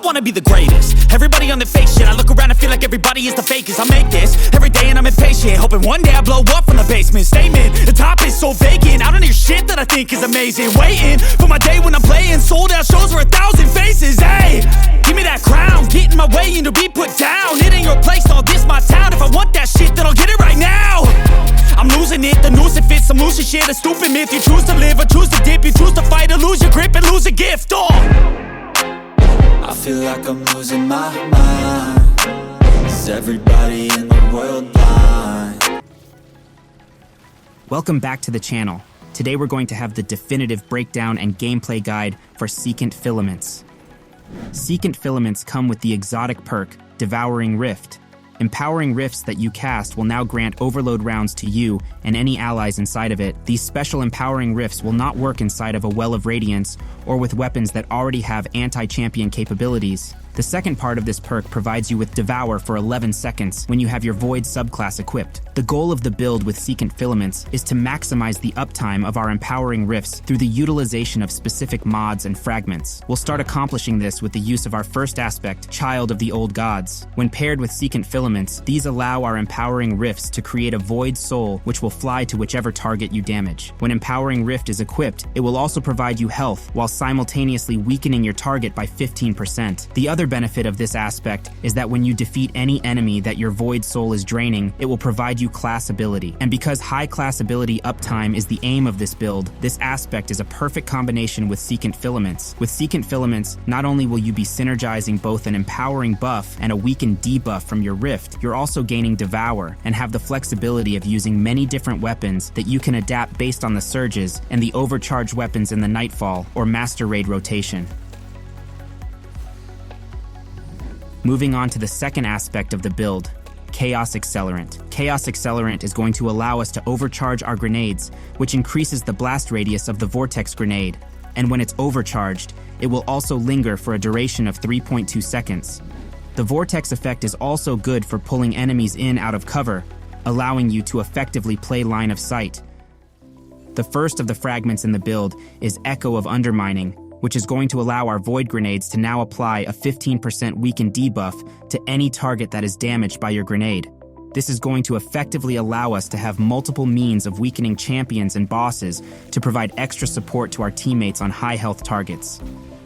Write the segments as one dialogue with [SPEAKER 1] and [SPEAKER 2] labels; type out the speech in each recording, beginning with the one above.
[SPEAKER 1] wanna be the greatest. Everybody on the fake shit, I look around and feel like everybody is the fakest. I make this every day and I'm impatient, hoping one day I blow up from the basement. Statement, the top is so vacant, I don't hear shit that I think is amazing. Waiting for my day when I'm playing sold out shows for 1,000 faces. Hey, give me that crown, get in my way and to be put down. It ain't your place, all this my town. If I want that shit, then I'll get it right now. I'm losing it, the noose it fits, some loose shit, a stupid myth. You choose to live or choose to dip, you choose to fight or lose your grip and lose a gift.
[SPEAKER 2] I feel like I'm losing my mind. Is everybody in the world blind?
[SPEAKER 3] Welcome back to the channel. Today we're going to have the definitive breakdown and gameplay guide for Secant Filaments. Secant Filaments come with the exotic perk, Devouring Rift. Empowering rifts that you cast will now grant overload rounds to you and any allies inside of it. These special empowering rifts will not work inside of a Well of Radiance or with weapons that already have anti-champion capabilities. The second part of this perk provides you with Devour for 11 seconds when you have your Void subclass equipped. The goal of the build with Secant Filaments is to maximize the uptime of our empowering rifts through the utilization of specific mods and fragments. We'll start accomplishing this with the use of our first aspect, Child of the Old Gods. When paired with Secant Filaments, these allow our empowering rifts to create a Void Soul which will fly to whichever target you damage. When Empowering Rift is equipped, it will also provide you health while simultaneously weakening your target by 15%. The other benefit of this aspect is that when you defeat any enemy that your Void Soul is draining, it will provide you class ability. And because high class ability uptime is the aim of this build, this aspect is a perfect combination with Secant Filaments. With Secant Filaments, not only will you be synergizing both an empowering buff and a weakened debuff from your rift, you're also gaining Devour and have the flexibility of using many different weapons that you can adapt based on the surges and the overcharged weapons in the Nightfall or Master Raid rotation. Moving on to the second aspect of the build, Chaos Accelerant. Chaos Accelerant is going to allow us to overcharge our grenades, which increases the blast radius of the Vortex grenade, and when it's overcharged, it will also linger for a duration of 3.2 seconds. The Vortex effect is also good for pulling enemies in out of cover, allowing you to effectively play line of sight. The first of the fragments in the build is Echo of Undermining, which is going to allow our Void Grenades to now apply a 15% weakened debuff to any target that is damaged by your grenade. This is going to effectively allow us to have multiple means of weakening champions and bosses to provide extra support to our teammates on high health targets.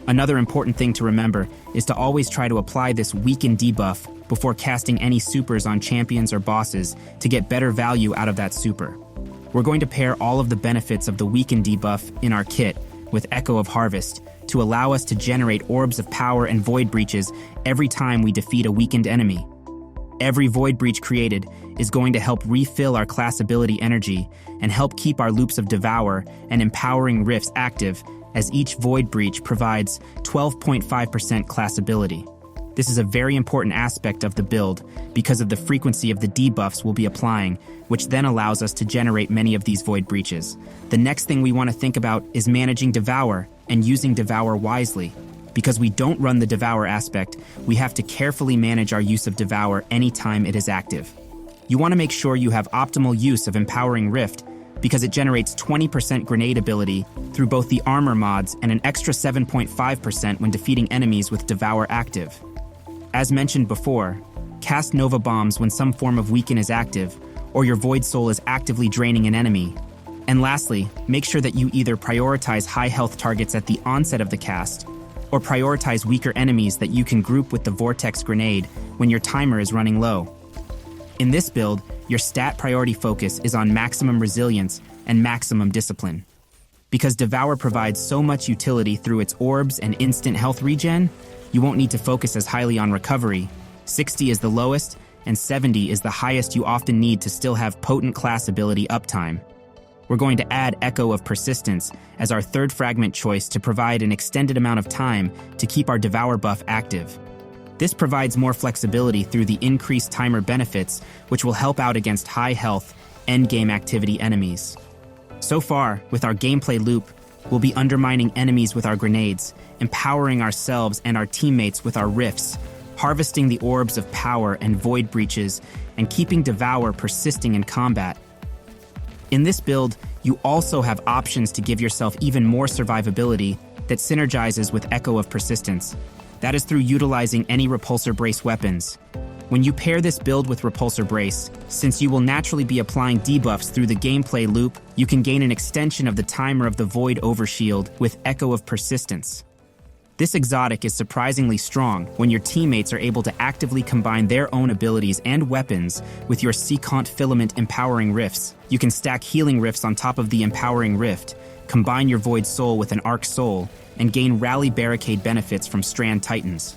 [SPEAKER 3] Another important thing to remember is to always try to apply this weakened debuff before casting any supers on champions or bosses to get better value out of that super. We're going to pair all of the benefits of the weakened debuff in our kit with Echo of Harvest to allow us to generate orbs of power and void breaches every time we defeat a weakened enemy. Every void breach created is going to help refill our class ability energy and help keep our loops of Devour and empowering rifts active, as each void breach provides 12.5% class ability. This is a very important aspect of the build because of the frequency of the debuffs we'll be applying, which then allows us to generate many of these void breaches. The next thing we want to think about is managing Devour and using Devour wisely. Because we don't run the Devour aspect, we have to carefully manage our use of Devour anytime it is active. You want to make sure you have optimal use of Empowering Rift because it generates 20% grenade ability through both the armor mods and an extra 7.5% when defeating enemies with Devour active. As mentioned before, cast Nova Bombs when some form of weaken is active or your Void Soul is actively draining an enemy. And lastly, make sure that you either prioritize high health targets at the onset of the cast or prioritize weaker enemies that you can group with the Vortex Grenade when your timer is running low. In this build, your stat priority focus is on maximum resilience and maximum discipline. Because Devour provides so much utility through its orbs and instant health regen, you won't need to focus as highly on recovery. 60 is the lowest, and 70 is the highest you often need to still have potent class ability uptime. We're going to add Echo of Persistence as our third fragment choice to provide an extended amount of time to keep our Devour buff active. This provides more flexibility through the increased timer benefits, which will help out against high health, endgame activity enemies. So far, with our gameplay loop, we'll be undermining enemies with our grenades, empowering ourselves and our teammates with our rifts, harvesting the orbs of power and void breaches, and keeping Devour persisting in combat. In this build, you also have options to give yourself even more survivability that synergizes with Echo of Persistence. That is through utilizing any Repulsor Brace weapons. When you pair this build with Repulsor Brace, since you will naturally be applying debuffs through the gameplay loop, you can gain an extension of the timer of the Void Overshield with Echo of Persistence. This exotic is surprisingly strong when your teammates are able to actively combine their own abilities and weapons with your Secant Filament Empowering Rifts. You can stack Healing Rifts on top of the Empowering Rift, combine your Void Soul with an Arc Soul, and gain Rally Barricade benefits from Strand Titans.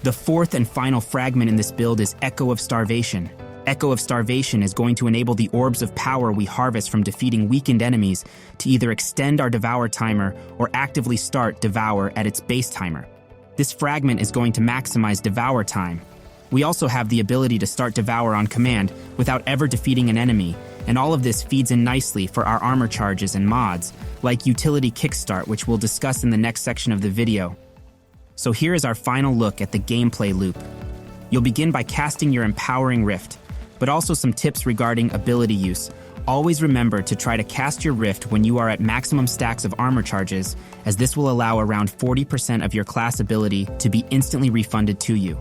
[SPEAKER 3] The fourth and final fragment in this build is Echo of Starvation. Echo of Starvation is going to enable the orbs of power we harvest from defeating weakened enemies to either extend our Devour timer or actively start Devour at its base timer. This fragment is going to maximize Devour time. We also have the ability to start Devour on command without ever defeating an enemy, and all of this feeds in nicely for our armor charges and mods, like Utility Kickstart, which we'll discuss in the next section of the video. So here is our final look at the gameplay loop. You'll begin by casting your Empowering Rift, but also some tips regarding ability use. Always remember to try to cast your Rift when you are at maximum stacks of armor charges, as this will allow around 40% of your class ability to be instantly refunded to you.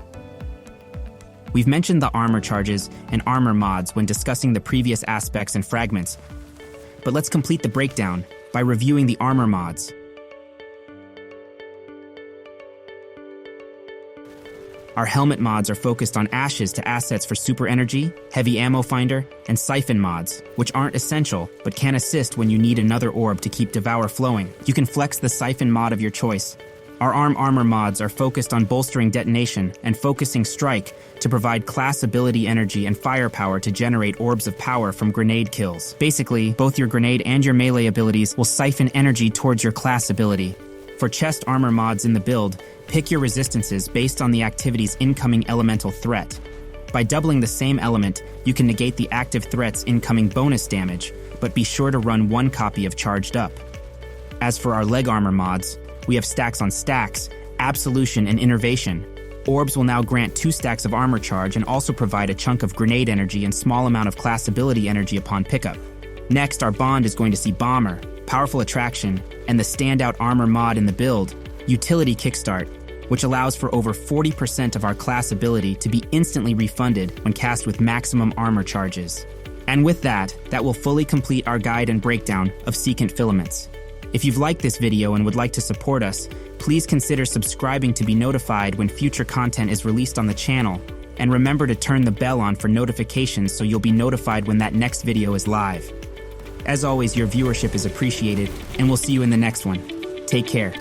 [SPEAKER 3] We've mentioned the armor charges and armor mods when discussing the previous aspects and fragments, but let's complete the breakdown by reviewing the armor mods. Our helmet mods are focused on ashes to assets for super energy, heavy ammo finder, and siphon mods, which aren't essential but can assist when you need another orb to keep Devour flowing. You can flex the siphon mod of your choice. Our armor mods are focused on bolstering detonation and focusing strike to provide class ability energy and firepower to generate orbs of power from grenade kills. Basically, both your grenade and your melee abilities will siphon energy towards your class ability. For chest armor mods in the build, pick your resistances based on the activity's incoming elemental threat. By doubling the same element, you can negate the active threat's incoming bonus damage, but be sure to run one copy of Charged Up. As for our leg armor mods, we have stacks on stacks, Absolution, and Innervation. Orbs will now grant 2 stacks of armor charge and also provide a chunk of grenade energy and small amount of class ability energy upon pickup. Next, our bond is going to see Bomber, Powerful Attraction, and the standout armor mod in the build, Utility Kickstart, which allows for over 40% of our class ability to be instantly refunded when cast with maximum armor charges. And with that will fully complete our guide and breakdown of Secant Filaments. If you've liked this video and would like to support us, please consider subscribing to be notified when future content is released on the channel, and remember to turn the bell on for notifications so you'll be notified when that next video is live. As always, your viewership is appreciated, and we'll see you in the next one. Take care.